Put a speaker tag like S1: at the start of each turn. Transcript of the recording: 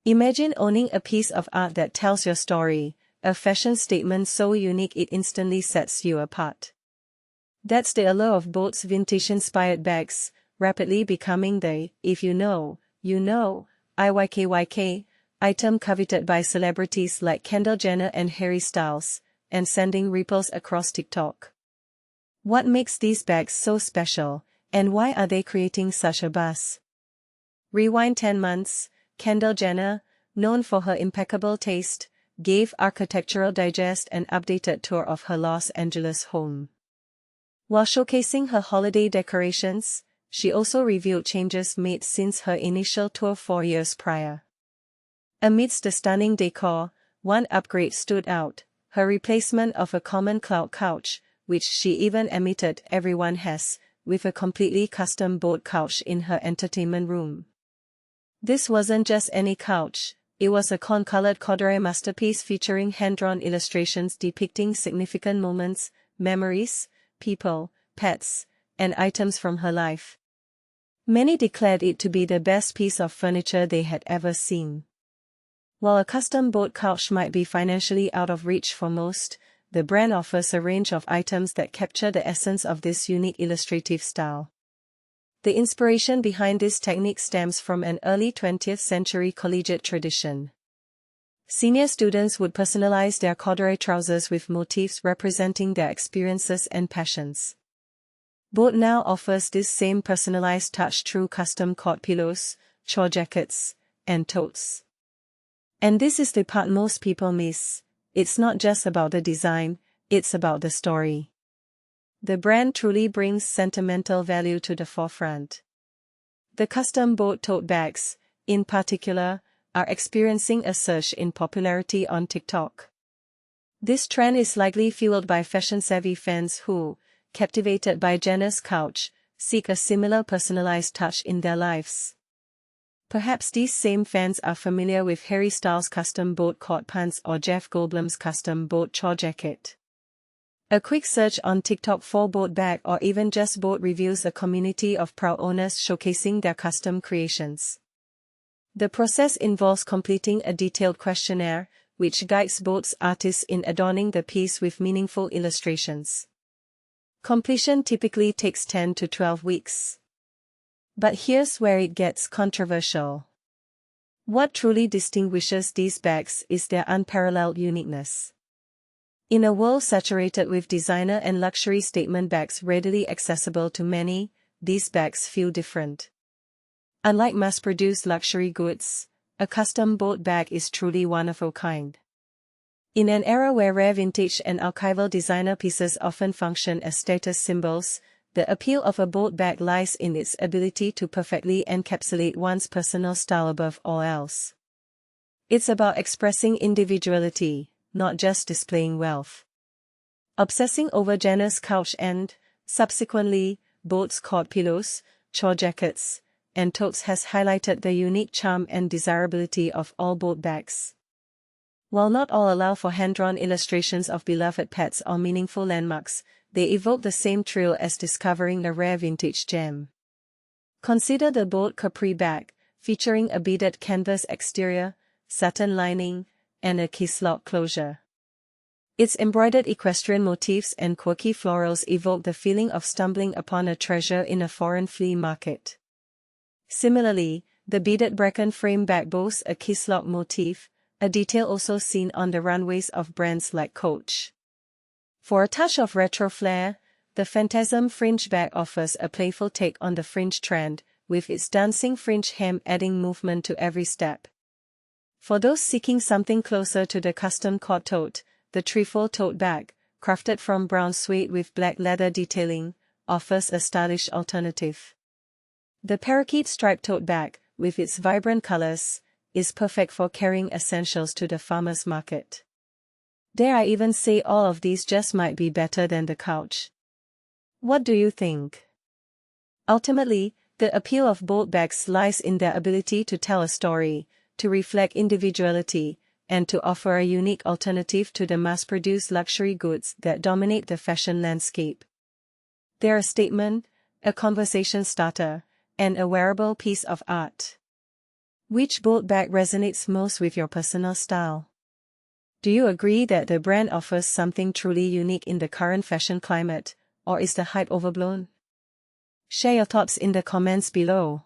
S1: Imagine owning a piece of art that tells your story, a fashion statement so unique it instantly sets you apart. That's the allure of Bode's vintage-inspired bags, rapidly becoming the, if you know, IYKYK, item coveted by celebrities like Kendall Jenner and Harry Styles, and sending ripples across TikTok. What makes these bags so special, and why are they creating such a buzz? Rewind 10 months, Kendall Jenner, known for her impeccable taste, gave Architectural Digest an updated tour of her Los Angeles home. While showcasing her holiday decorations, she also revealed changes made since her initial tour 4 years prior. Amidst the stunning decor, one upgrade stood out: her replacement of a common cloud couch, which she even admitted everyone has, with a completely custom Bode couch in her entertainment room. This wasn't just any couch, it was a corn-colored corduroy masterpiece featuring hand-drawn illustrations depicting significant moments, memories, people, pets, and items from her life. Many declared it to be the best piece of furniture they had ever seen. While a custom Bode couch might be financially out of reach for most, the brand offers a range of items that capture the essence of this unique illustrative style. The inspiration behind this technique stems from an early 20th century collegiate tradition. Senior students would personalize their corduroy trousers with motifs representing their experiences and passions. Bode now offers this same personalized touch through custom cord pillows, chore jackets, and totes. And this is the part most people miss: it's not just about the design, it's about the story. The brand truly brings sentimental value to the forefront. The custom Bode tote bags, in particular, are experiencing a surge in popularity on TikTok. This trend is likely fueled by fashion-savvy fans who, captivated by Jenner's couch, seek a similar personalized touch in their lives. Perhaps these same fans are familiar with Harry Styles' custom Bode cord pants or Jeff Goldblum's custom Bode chore jacket. A quick search on TikTok for Bode bag or even just Bode reveals a community of proud owners showcasing their custom creations. The process involves completing a detailed questionnaire, which guides Bode's artists in adorning the piece with meaningful illustrations. Completion typically takes 10 to 12 weeks. But here's where it gets controversial. What truly distinguishes these bags is their unparalleled uniqueness. In a world saturated with designer and luxury statement bags readily accessible to many, these bags feel different. Unlike mass-produced luxury goods, a custom Bode bag is truly one of a kind. In an era where rare vintage and archival designer pieces often function as status symbols, the appeal of a Bode bag lies in its ability to perfectly encapsulate one's personal style above all else. It's about expressing individuality, not just displaying wealth. Obsessing over Jenner's couch and, subsequently, Bode's cord pillows, chore jackets, and totes has highlighted the unique charm and desirability of all Bode bags. While not all allow for hand-drawn illustrations of beloved pets or meaningful landmarks, they evoke the same thrill as discovering a rare vintage gem. Consider the Bode Capri bag, featuring a beaded canvas exterior, satin lining, and a kiss-lock closure. Its embroidered equestrian motifs and quirky florals evoke the feeling of stumbling upon a treasure in a foreign flea market. Similarly, the beaded bracken frame bag boasts a kiss-lock motif, a detail also seen on the runways of brands like Coach. For a touch of retro flair, the Phantasm fringe bag offers a playful take on the fringe trend, with its dancing fringe hem adding movement to every step. For those seeking something closer to the custom cord tote, the Trefoil tote bag, crafted from brown suede with black leather detailing, offers a stylish alternative. The Parakeet striped tote bag, with its vibrant colors, is perfect for carrying essentials to the farmer's market. Dare I even say all of these just might be better than the couch? What do you think? Ultimately, the appeal of Bode bags lies in their ability to tell a story, to reflect individuality, and to offer a unique alternative to the mass-produced luxury goods that dominate the fashion landscape. They're a statement, a conversation starter, and a wearable piece of art. Which bold bag resonates most with your personal style? Do you agree that the brand offers something truly unique in the current fashion climate, or is the hype overblown? Share your thoughts in the comments below.